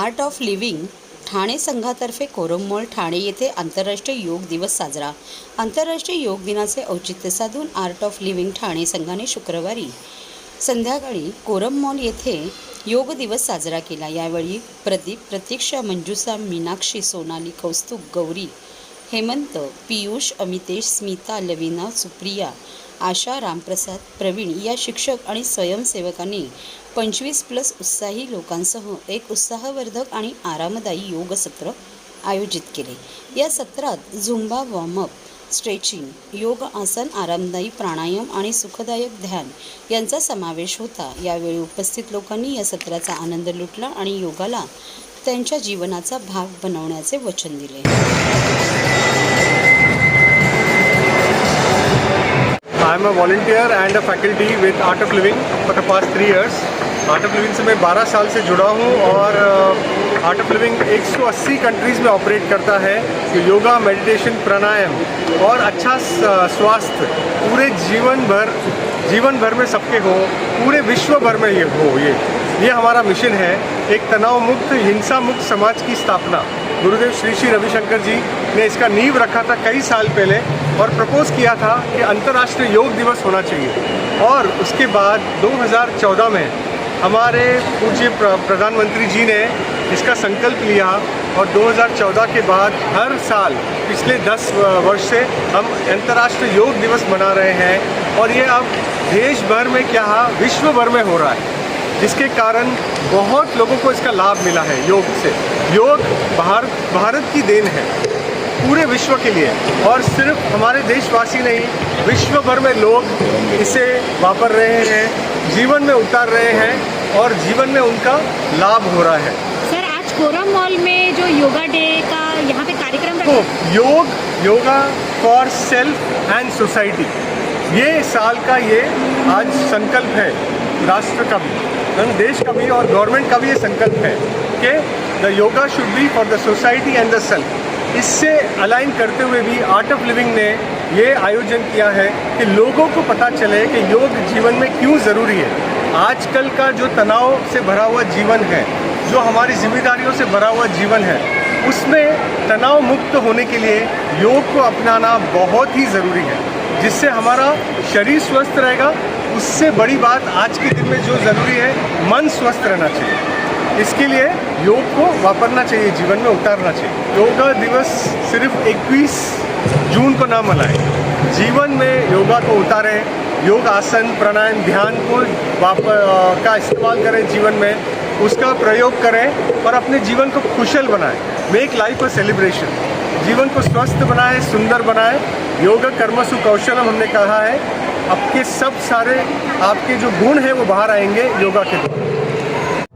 Art of living Thane संघातर्फे quorum mall Thane येथे आंतरराष्ट्रीय योग दिवस साजरा. आंतरराष्ट्रीय योग दिनाचे औचित्य साधून आर्ट ऑफ लिव्हिंग ठाणे संघाने शुक्रवारी संध्याकाळी कोरम मॉल येथे योग दिवस साजरा केला. यावेळी प्रदीप, प्रतीक्षा, मंजुषा, मीनाक्षी, सोनाली, कौस्तुभ, गौरी, हेमंत, पियुष, अमितेश, स्मिता, लवीना, सुप्रिया, आशा, रामप्रसाद, प्रवीण या शिक्षक आणि स्वयंसेवकांनी 25+ उत्साही लोकांसह एक उत्साहवर्धक आणि आरामदायी योग सत्र आयोजित केले. या सत्रात झुंबा, वॉर्मअप, स्ट्रेचिंग, योग आसन, आरामदायी प्राणायाम आणि सुखदायक ध्यान यांचा समावेश होता. यावेळी उपस्थित लोकांनी या सत्राचा आनंद लुटला आणि योगाला त्यांच्या जीवनाचा भाग बनवण्याचे वचन दिले. I am a volunteer and a faculty with Art of Living for the past 3 years. Art of Living से मैं 12 साल से जुड़ा हूँ और Art of Living 180 कंट्रीज़ में ऑपरेट करता है. योगा, मेडिटेशन, प्राणायाम और अच्छा स्वास्थ्य पूरे जीवन भर में सबके हो, पूरे विश्व भर में ये हो. ये हमारा मिशन है. एक तनाव मुक्त, हिंसा मुक्त समाज की स्थापना. गुरुदेव श्री श्री रविशंकर जी ने इसका नींव रखा था कई साल पहले और प्रपोज किया था कि अंतर्राष्ट्रीय योग दिवस होना चाहिए. और उसके बाद 2014 में हमारे पूज्य प्रधानमंत्री जी ने इसका संकल्प लिया और 2014 के बाद हर साल पिछले 10 वर्ष से हम अंतर्राष्ट्रीय योग दिवस मना रहे हैं. और ये अब देश भर में क्या विश्व भर में हो रहा है, जिसके कारण बहुत लोगों को इसका लाभ मिला है. योग से योग भारत की देन है पूरे विश्व के लिए. और सिर्फ हमारे देशवासी नहीं, विश्व भर में लोग इसे वापर रहे हैं, जीवन में उतार रहे हैं और जीवन में उनका लाभ हो रहा है. सर, आज कोरम मॉल में जो योगा डे का यहाँ पे कार्यक्रम तो yoga for self end society, ये साल का ये आज संकल्प है. राष्ट्र का भी, देश का भी और गवर्नमेंट का भी ये संकल्प है कि the yoga should be for the society end the self. इससे अलाइन करते हुए भी आर्ट ऑफ लिविंग ने ये आयोजन किया है कि लोगों को पता चले कि योग जीवन में क्यों ज़रूरी है. आजकल का जो तनाव से भरा हुआ जीवन है, जो हमारी जिम्मेदारियों से भरा हुआ जीवन है, उसमें तनाव मुक्त होने के लिए योग को अपनाना बहुत ही ज़रूरी है, जिससे हमारा शरीर स्वस्थ रहेगा. उससे बड़ी बात आज के दिन में जो ज़रूरी है, मन स्वस्थ रहना चाहिए. इसके लिए योग को वापरना चाहिए, जीवन में उतारना चाहिए. योगा दिवस सिर्फ 21 जून को ना मनाएं, जीवन में योगा को उतारें. योग आसन, प्राणायाम, ध्यान को का इस्तेमाल करें, जीवन में उसका प्रयोग करें और अपने जीवन को कुशल बनाएं. Make life a celebration. जीवन को स्वस्थ बनाएं, सुंदर बनाएं. योग कर्मसु कौशलम हमने कहा है. आपके सब सारे आपके जो गुण हैं वो बाहर आएंगे योगा के द्वारा.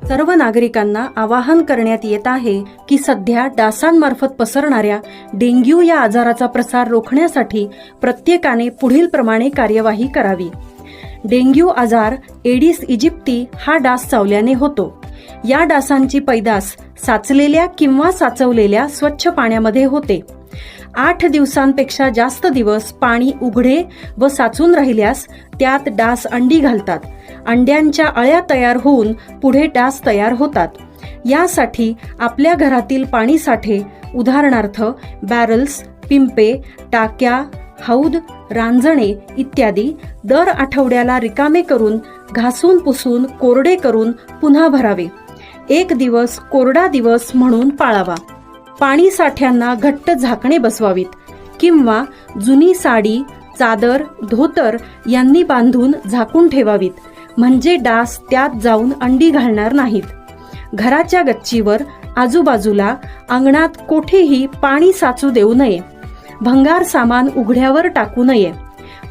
सर्व नागरिकांना आवाहन करण्यात येत आहे की सध्या डासांमार्फत पसरणाऱ्या डेंग्यू या आजाराचा प्रसार रोखण्यासाठी प्रत्येकाने पुढील प्रमाणे कार्यवाही करावी. डेंग्यू आजार एडिस इजिप्टी हा डास चावल्याने होतो. या डासांची पैदास साचलेल्या किंवा साचवलेल्या स्वच्छ पाण्यामध्ये होते. 8 दिवसांपेक्षा जास्त दिवस पाणी उघडे व साचून राहिल्यास त्यात डास अंडी घालतात. अंड्यांच्या अळ्या तयार होऊन पुढे डास तयार होतात. यासाठी आपल्या घरातील पाणी साठे, उदाहरणार्थ बॅरल्स, पिंपे, टाक्या, हौद, रांजणे इत्यादी दर आठवड्याला रिकामे करून घासून पुसून कोरडे करून पुन्हा भरावे. 1 दिवस कोरडा दिवस म्हणून पाळावा. पाणी साठ्यांना घट्ट झाकणे बसवावीत किंवा जुनी साडी, चादर, धोतर यांनी बांधून झाकून ठेवावीत, म्हणजे डास त्यात जाऊन अंडी घालणार नाहीत. घराच्या गच्चीवर, आजूबाजूला, अंगणात कोठेही पाणी साचू देऊ नये. भंगार सामान उघड्यावर टाकू नये,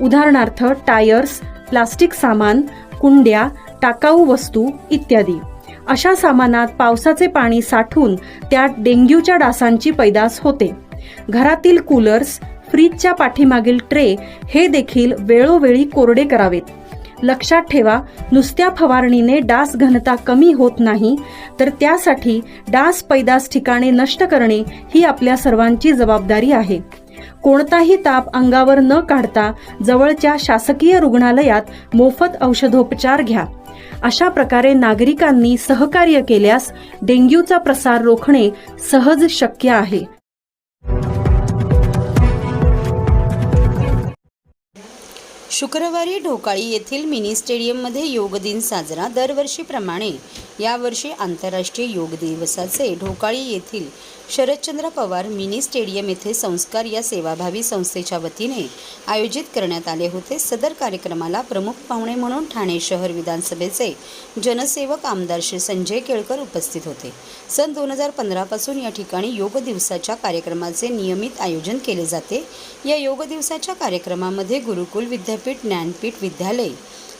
उदाहरणार्थ टायर्स, प्लास्टिक सामान, कुंड्या, टाकाऊ वस्तू इत्यादी. अशा सामानात पावसाचे पाणी साठून त्यात डेंग्यूच्या डासांची पैदास होते. घरातील कूलर्स, फ्रीजच्या पाठीमागील ट्रे हे देखील वेळोवेळी कोरडे करावेत. लक्षात ठेवा, नुसत्या फवारणीने डास घनता कमी होत नाही, तर त्यासाठी डास पैदास ठिकाणे नष्ट करणे ही आपल्या सर्वांची जबाबदारी आहे. कोणताही ताप अंगावर न काढता जवळच्या शासकीय रुग्णालयात मोफत औषधोपचार घ्या. अशा प्रकारे नागरिकांनी सहकार्य केल्यास डेंग्यूचा प्रसार रोखणे सहज शक्य आहे. शुक्रवारी ढोकाळी येथील मिनी स्टेडियममध्ये योग दिन साजरा. दरवर्षीप्रमाणे यावर्षी आंतरराष्ट्रीय योग दिवसाचे ढोकाळी येथील शरदचंद्र पवार मिनी स्टेडियम येथे संस्कार या सेवाभावी संस्थेच्या वतीने आयोजित करण्यात आले होते. सदर कार्यक्रमाला प्रमुख पाहुणे म्हणून ठाणे शहर विधानसभेचे जनसेवक आमदार श्री संजय केळकर उपस्थित होते. सन 2015 पासून या ठिकाणी योग दिवसाच्या कार्यक्रमाचे नियमित आयोजन केले जाते. या योग दिवसाच्या कार्यक्रमामध्ये गुरुकुल विद्यापीठ, ज्ञानपीठ विद्यालय,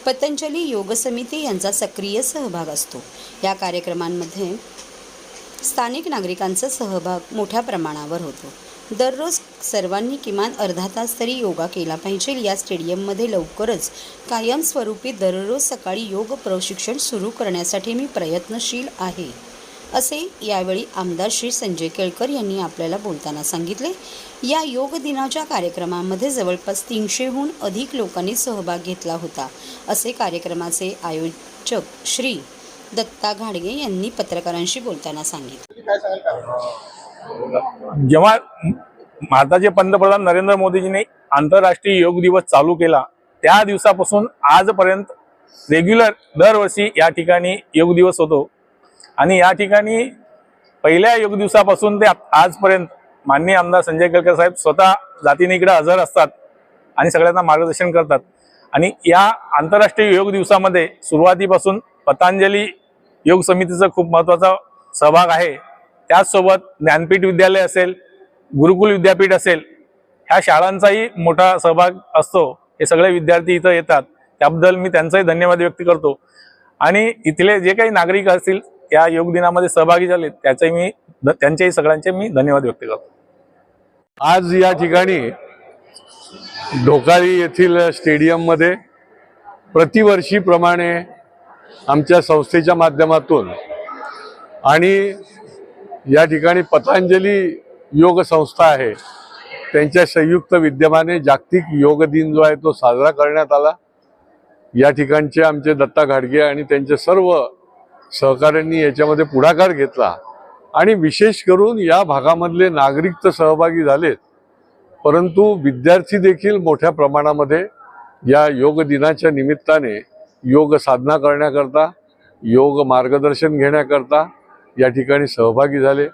पतंजली योग समिती यांचा सक्रिय सहभाग असतो. या कार्यक्रमांमध्ये स्थानिक नागरिकांचा सहभाग मोठ्या प्रमाणावर होतो. दररोज सर्वांनी किमान अर्धा तास तरी योगा केला पाहिजे. या स्टेडियममध्ये लवकरच कायमस्वरूपी दररोज सकाळी योग प्रशिक्षण सुरू करण्यासाठी मी प्रयत्नशील आहे, असे यावेळी आमदार श्री संजय केळकर यांनी आपल्याला बोलताना सांगितले. या योग दिनाच्या कार्यक्रमामध्ये जवळपास 300हून अधिक लोकांनी सहभाग घेतला होता, असे कार्यक्रमाचे आयोजक श्री दत्ता घाडगे यांनी पत्रकारांशी बोलताना सांगितले. जेव्हा भारताचे पंतप्रधान नरेंद्र मोदीजींनी आंतरराष्ट्रीय योग दिवस चालू केला त्या दिवसापासून आजपर्यंत रेग्युलर दरवर्षी या ठिकाणी योग दिवस होतो आणि या ठिकाणी पहिल्या योग दिवसापासून ते आजपर्यंत माननीय आमदार संजय केळकर साहेब स्वतः जातीने इकडे हजर असतात आणि सगळ्यांना मार्गदर्शन करतात. आणि या आंतरराष्ट्रीय योग दिवसामध्ये सुरुवातीपासून पतंजली योग समितीचा खूप महत्त्वाचा सहभाग आहे. त्याचसोबत ज्ञानपीठ विद्यालय असेल, गुरुकुल विद्यापीठ असेल, ह्या शाळांचाही मोठा सहभाग असतो. हे सगळे विद्यार्थी इथं येतात, त्याबद्दल मी त्यांचाही धन्यवाद व्यक्त करतो. आणि इथले जे काही नागरिक असतील या योग दिनामध्ये सहभागी झाले त्यांच्याही सगळ्यांचे मी धन्यवाद व्यक्त करतो. आज या ठिकाणी ढोकाळी येथील स्टेडियममध्ये प्रतिवर्षीप्रमाणे आमच्या संस्थेच्या माध्यमातून आणि या ठिकाणी पतंजली योग संस्था आहे त्यांच्या संयुक्त विद्यमाने जागतिक योग दिन जो आहे तो साजरा करण्यात आला. या ठिकाणचे आमचे दत्ता घाडगे आणि त्यांचे सर्व सहकाऱ्यांनी याच्यामध्ये पुढाकार घेतला आणि विशेष करून या भागामधले नागरिक तर सहभागी झालेत, परंतु विद्यार्थी देखील मोठ्या प्रमाणामध्ये या योग दिनाच्या निमित्ताने योग साधना करण्याकरता, योग मार्गदर्शन घेण्याकरता या ठिकाणी सहभागी झाले.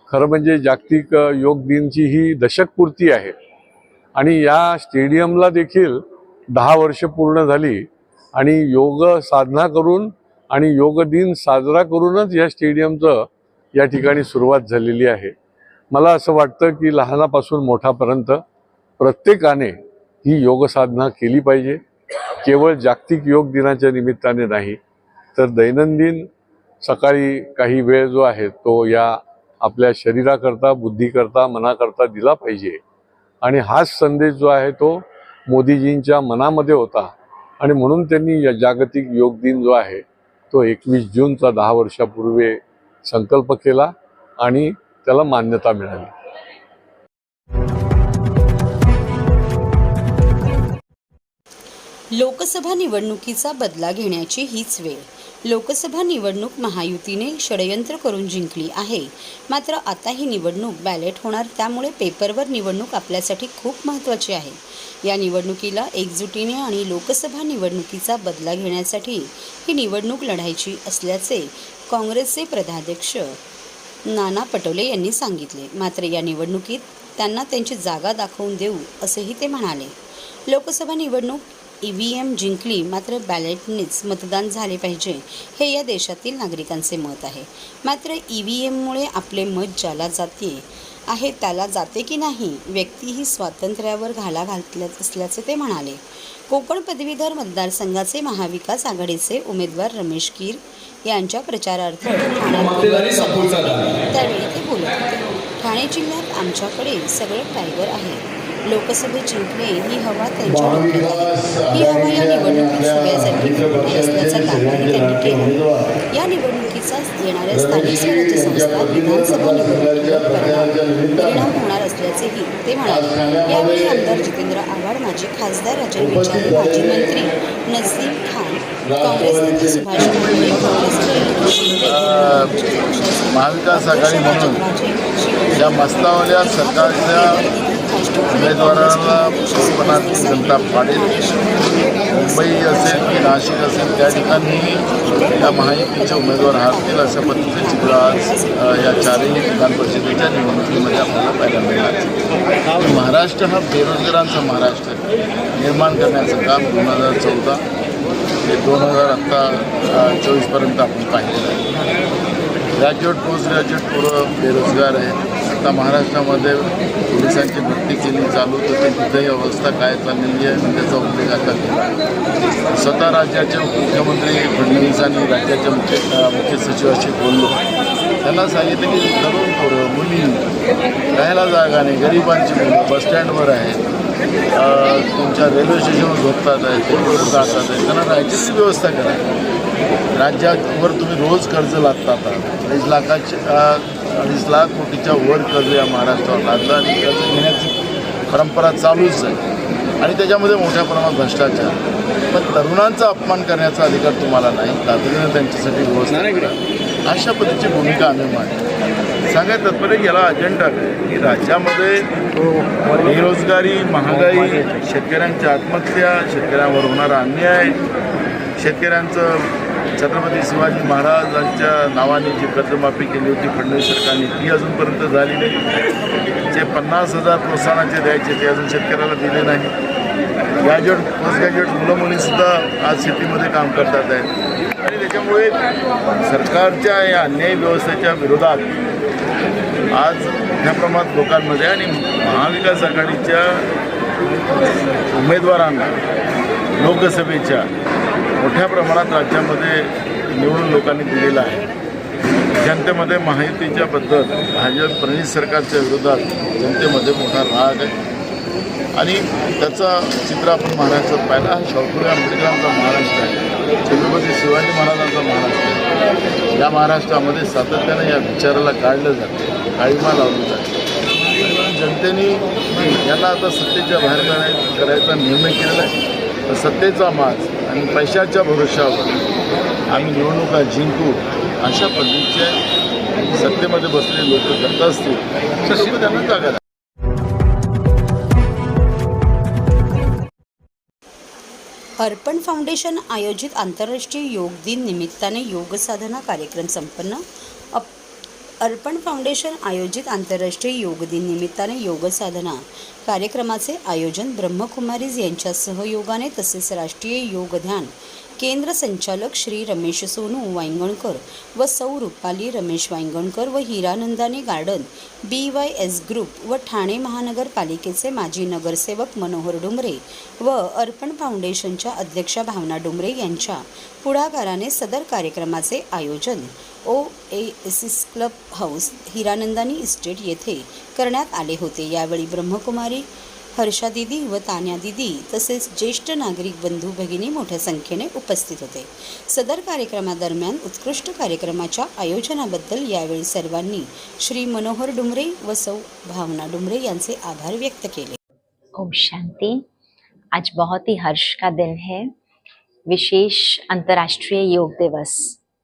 खरं म्हणजे जागतिक योग दिनची ही दशकपूर्ती आहे आणि या स्टेडियमला देखील 10 वर्ष पूर्ण झाली आणि योग साधना करून आणि योग दिन साजरा करूनच या स्टेडियमचं या ठिकाणी सुरुवात झालेली आहे. मला असं वाटतं की लहानापासून मोठ्यापर्यंत प्रत्येकाने ही योग साधना केली पाहिजे. केवळ जागतिक योग दिनाच्या निमित्ताने नाही तर दैनंदिन सकाळी काही वेळ जो आहे तो या आपल्या शरीराकरता, बुद्धीकरता, मनाकरता दिला पाहिजे. आणि हाच संदेश जो आहे तो मोदीजींच्या मनामध्ये होता आणि म्हणून त्यांनी या जागतिक योग दिन जो आहे तो 21 जूनचा 10 वर्षापूर्वी संकल्प केला आणि त्याला मान्यता मिळाली. लोकसभा निवडणुकीचा बदला घेण्याची हीच वेळ. लोकसभा निवडणूक महायुतीने षडयंत्र करून जिंकली आहे. मात्र आता ही निवडणूक बॅलेट होणार, त्यामुळे पेपरवर निवडणूक आपल्यासाठी खूप महत्त्वाची आहे. या निवडणुकीला एकजुटीने आणि लोकसभा निवडणुकीचा बदला घेण्यासाठी ही निवडणूक लढायची असल्याचे काँग्रेसचे प्रदेशाध्यक्ष नाना पटोले यांनी सांगितले. मात्र या निवडणुकीत त्यांना त्यांची जागा दाखवून देऊ असेही ते म्हणाले. लोकसभा निवडणूक EVM जिंकली, मात्र बॅलेटनेच मतदान झाले पाहिजे, हे या देशातील नागरिकांचे मत आहे. मात्र EVMमुळे आपले मत ज्याला जाते आहे त्याला जाते की नाही, व्यक्ती ही स्वातंत्र्यावर घाला घालत असल्याचे ते म्हणाले. कोकण पदवीधर मतदारसंघाचे महाविकास आघाडीचे उमेदवार रमेश कीर यांच्या प्रचारार्थ त्यावेळी ते बोलत होते. ठाणे जिल्ह्यात आमच्याकडे सगळं टायगर आहे. लोकसभेत जिंकणे ही हवा त्यांच्या डोक्यात आहे. ही हवा या निवडणुकीत सगळ्यासाठी फुटली असल्याचा दावाही त्यांनी केला. या निवडणुकीचा येणाऱ्या स्थानिक स्वराज्य संस्था विधानसभा निवडणुकीवर परिणाम होणार असल्याचेही ते म्हणाले. यावेळी आमदार जितेंद्र आव्हाड, माजी खासदार राजन विचारे, माजी मंत्री नसीम खान, काँग्रेस नेते सुभाष भामरे, काँग्रेसचे एकनाथ शिंदे, महाविकास आघाडी म्हणून या मस्तावल्या सरकारच्या उमेदवाराला पूर्णपणे जनता पाडेल. मुंबई असेल की नाशिक असेल त्या ठिकाणी या महायुतीचे उमेदवार हारतील अशा पद्धतीचे चित्र आज या चारही विधान परिषदेच्या निवडणुकीमध्ये आपल्याला पाहायला मिळणार. महाराष्ट्र हा बेरोजगारांचा महाराष्ट्र निर्माण करण्याचं काम 2014 ते 2024पर्यंत आपण पाहिलेलं आहे. ग्रॅज्युएट पोस्ट ग्रॅज्युएट पोरं बेरोजगार आहेत. आता महाराष्ट्रामध्ये पोलिसांची भरती केली चालू तर तिथेही अवस्था काय चाललेली आहे आणि त्याचा उल्लेख आता केला. स्वतः राज्याचे उपमुख्यमंत्री फडणवीसांनी राज्याच्या मुख्य सचिवाशी बोललो. त्यांना सांगितलं की तरुण पोरं मुली राहायला जागा नाही, गरिबांची मुलं बसस्टँडवर आहेत, तुमच्या रेल्वे स्टेशनवर झोपतात आहेत, टेम्पोवर जातात आहेत, त्यांना राहायची व्यवस्था करा. राज्यावर तुम्ही रोज कर्ज लागतात. 2.5 लाख कोटीच्या वर कर्ज या महाराष्ट्रावर लागलं आणि कर्ज घेण्याची परंपरा चालूच आहे आणि त्याच्यामध्ये मोठ्या प्रमाणात भ्रष्टाचार. पण तरुणांचा अपमान करण्याचा अधिकार तुम्हाला नाही. तातडीनं त्यांच्यासाठी व्यवस्था करा. अशा पद्धतीची भूमिका आम्ही मांडली. सांगायचं तात्पर्य याला अजेंडा आहे की राज्यामध्ये बेरोजगारी, महागाई, शेतकऱ्यांच्या आत्महत्या, शेतकऱ्यांवर होणारा अन्याय, शेतकऱ्यांचं छत्रपती शिवाजी महाराजांच्या नावाने जी कर्जमाफी केली होती फडणवीस सरकारने ती अजूनपर्यंत झाली नाही. जे 50,000 प्रोत्साहनाचे द्यायचे ते अजून शेतकऱ्याला दिले नाही. ग्रॅज्युएट पोस्ट ग्रॅज्युएट मुलं मुलीसुद्धा आज शेतीमध्ये काम करतात आहेत आणि त्याच्यामुळे सरकारच्या या अन्यायी व्यवस्थेच्या विरोधात आज मोठ्या प्रमाणात लोकांमध्ये आणि महाविकास आघाडीच्या उमेदवारांना लोकसभेच्या मोठ्या प्रमाणात राज्यामध्ये निवडून लोकांनी दिलेला आहे. जनतेमध्ये महायुतीच्याबद्दल भाजप फडणवीस सरकारच्या विरोधात जनतेमध्ये मोठा राग आहे आणि त्याचं चित्र आपण महाराष्ट्रात पाहिलं. हा शाहू आंबेडकरांचा महाराष्ट्र आहे, छत्रपती शिवाजी महाराजांचा महाराष्ट्र आहे. या महाराष्ट्रामध्ये सातत्यानं या विचाराला काढलं जातं, काळीमा लावली जाते. जनतेने यांना आता सत्तेच्या बाहेर करायचा निर्णय केलेला आहे. तर सत्तेचा माज आणि पैशाच्या भरोशावर आम्ही निवडणुका जिंकू अशा पद्धतीचे सत्तेमध्ये बसलेले लोक करत असतील तर त्यांना जागा द्या. अर्पण फाउंडेशन आयोजित आंतरराष्ट्रीय योग दिन निमित्ताने योग साधना कार्यक्रम संपन्न. अर्पण फाउंडेशन आयोजित आंतरराष्ट्रीय योग दिन निमित्ताने योग साधना कार्यक्रमाचे आयोजन ब्रह्मकुमारीज यांच्या सहयोगाने तसेच राष्ट्रीय योग ध्यान केंद्र संचालक श्री रमेश सोनू वांगणकर व सौ रुपाली रमेश वांगणकर व हिरानंदानी गार्डन BYS ग्रुप व ठाणे महानगरपालिकेचे माजी नगरसेवक मनोहर डुमरे व अर्पण फाउंडेशनच्या अध्यक्षा भावना डुमरे यांच्या पुढाकाराने सदर कार्यक्रमाचे आयोजन oasis club house Hiranandani estate येथे करण्यात आले होते. यावेळी ब्रह्मकुमारी हर्षा दिदी व तान्या दिदी तसेच ज्येष्ठ नागरिक बंधू भगिनी मोठ्या संख्येने उपस्थित होते. सदर कार्यक्रमादरम्यान उत्कृष्ट कार्यक्रमाच्या आयोजनाबद्दल यावेळी सर्वांनी श्री मनोहर डुमरे व सौ भावना डुमरे यांचे आभार व्यक्त केले. ओम शांति. आज बहुत ही हर्ष का दिन है. विशेष अंतर्राष्ट्रीय योग दिवस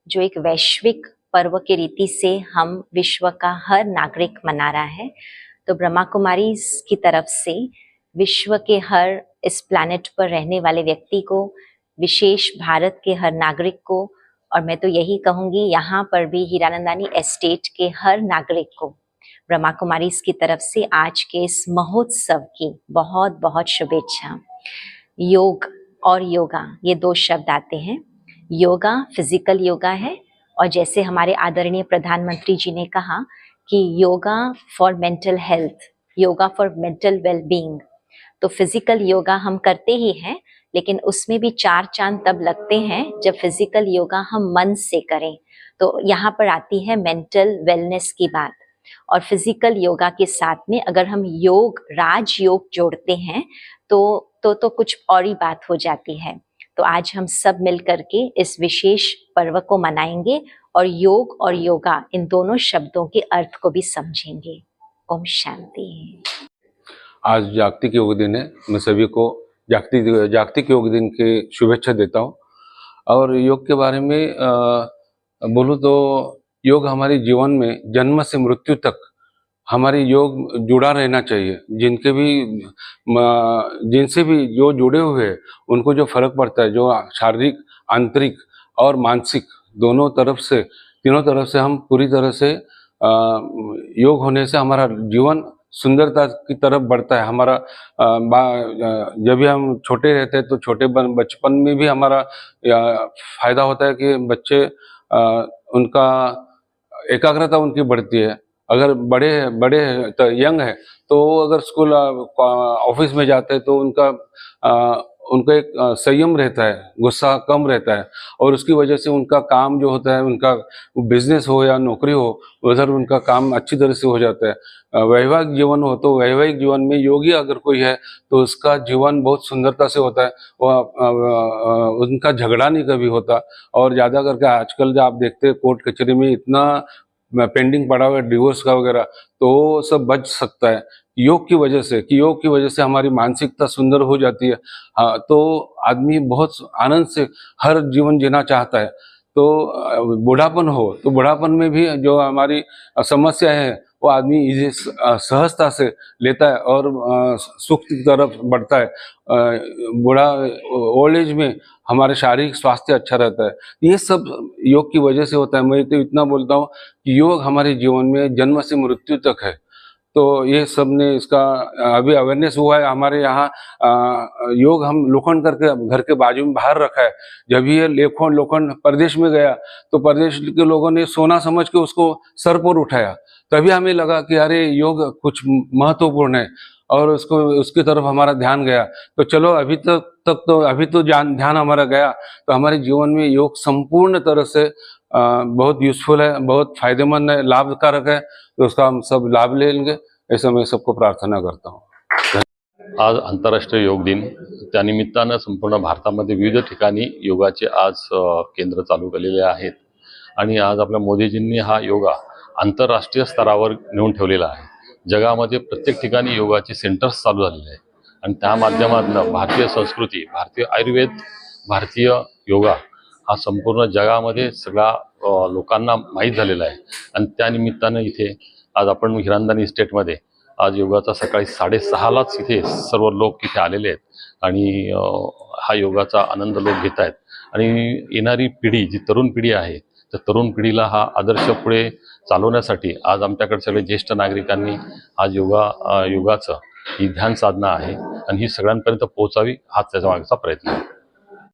जो एक वैश्विक पर्व की रीति से हम विश्व का हर नागरिक मना रहा है. तो ब्रह्मा कुमारी की तरफ से विश्व के हर इस प्लैनेट पर रहने वाले व्यक्ति को, विशेष भारत के हर नागरिक को, और मैं तो यही कहूँगी यहाँ पर भी हीरानंदानी एस्टेट के हर नागरिक को ब्रह्मा कुमारी की तरफ से आज के इस महोत्सव की बहुत बहुत शुभेच्छा. योग और योगा ये दो शब्द आते हैं. योगा फिजिकल योगा है और जैसे हमारे आदरणीय प्रधानमंत्री जी ने कहा कि yoga for mental health, yoga for mental wellbeing. तो फिजिकल योगा हम करते ही हैं, लेकिन उसमें भी 4 चांद तब लगते हैं जब फिजिकल योगा हम मन से करें. तो यहाँ पर आती है मेंटल वेलनेस की बात. और फिजिकल योगा के साथ में अगर हम योग राजयोग जोड़ते हैं तो कुछ और ही बात हो जाती है। तो आज हम सब मिल करके इस विशेष पर्व को मनाएंगे और योग और योगा इन दोनों शब्दों के अर्थ को भी समझेंगे। ओम शांति। आज जागतिक योग दिन है। मैं सभी को जागतिक योग दिन की शुभेच्छा देता हूँ। और योग के बारे में बोलूँ तो योग हमारे जीवन में जन्म से मृत्यु तक हमारी योग जुड़ा रहना चाहिए। जिनसे भी जो जुड़े हुए हैं उनको जो फर्क पड़ता है, जो शारीरिक, आंतरिक और मानसिक तीनों तरफ से हम पूरी तरह से योग होने से हमारा जीवन सुंदरता की तरफ बढ़ता है। हमारा जब भी हम छोटे रहते हैं तो बचपन में भी हमारा फायदा होता है कि बच्चे उनका एकाग्रता उनकी बढ़ती है। अगर बड़े तो यंग है तो अगर स्कूल ऑफिस में जाते हैं तो उनका एक संयम रहता है, गुस्सा कम रहता है और उसकी वजह से उनका काम जो होता है, उनका बिजनेस हो या नौकरी हो, उधर उनका काम अच्छी तरह से हो जाता है। वैवाहिक जीवन हो तो वैवाहिक जीवन में योगी अगर कोई है तो उसका जीवन बहुत सुंदरता से होता है। उनका झगड़ा नहीं कभी होता। और ज़्यादा करके आजकल जो आप देखते हैं कोर्ट कचहरी में इतना पेंडिंग पड़ा हुआ है डिवोर्स का वगैरह, तो सब बच सकता है योग की वजह से हमारी मानसिकता सुंदर हो जाती है। तो आदमी बहुत आनंद से हर जीवन जीना चाहता है। तो बुढ़ापन हो तो बुढ़ापन में भी जो हमारी समस्या है वो आदमी इसे सहजता से लेता है और सुख की तरफ बढ़ता है। ओल्ड एज में हमारे शारीरिक स्वास्थ्य अच्छा रहता है। ये सब योग की वजह से होता है। मैं तो इतना बोलता हूँ कि योग हमारे जीवन में जन्म से मृत्यु तक है। तो ये सब ने इसका अभी अवेयरनेस हुआ है हमारे यहाँ। योग हम लोखंड करके घर के बाजू में बाहर रखा है। जब ये लोखंड प्रदेश में गया तो प्रदेश के लोगों ने सोना समझ के उसको सर पर उठाया। तभी हमें लगा कि अरे योग कुछ महत्वपूर्ण है और उसकी तरफ हमारा ध्यान गया। तो चलो अभी तो ध्यान हमारा गया तो हमारे जीवन में योग संपूर्ण तरह से बहुत यूजफुल है, बहुत फायदेमंद है, लाभकारक है। तो उसका हम सब लाभ लेंगे ऐसा मैं सबको प्रार्थना करता हूँ। आज आंतरराष्ट्रीय योग दिन, त्यानिमित्तानं संपूर्ण भारतामध्ये विविध ठिकाणी योगाचे आज केंद्र चालू केलेले आहेत आणि आज आपल्या मोदीजींनी हा योगा आंतरराष्ट्रीय स्तरावर नेऊन ठेवलेला आहे। जगामध्ये प्रत्येक ठिकाणी योगाचे सेंटर्स चालू झालेले आहेत आणि त्या माध्यमातून भारतीय संस्कृती, भारतीय आयुर्वेद, भारतीय योगा हा संपूर्ण जगामध्ये सगळा लोकांना माहीत झालेला आहे। आणि त्यानिमित्तानं इथे आज आपण हिरानंदानी इस्टेटमध्ये आज योगाचा सकाळी 6:30लाच इथे सर्व लोक इथे आलेले आहेत आणि हा योगाचा आनंद लोक घेत आहेत। आणि येणारी पिढी, जी तरुण पिढी आहे, तर तरुण पिढीला हा आदर्श पुढे चालवण्यासाठी आज आमच्याकडे सगळे ज्येष्ठ नागरिकांनी आज योगाचं ही ध्यान साधना आहे आणि ही सगळ्यांपर्यंत पोहोचावी हाच त्याच्या मागचा प्रयत्न आहे।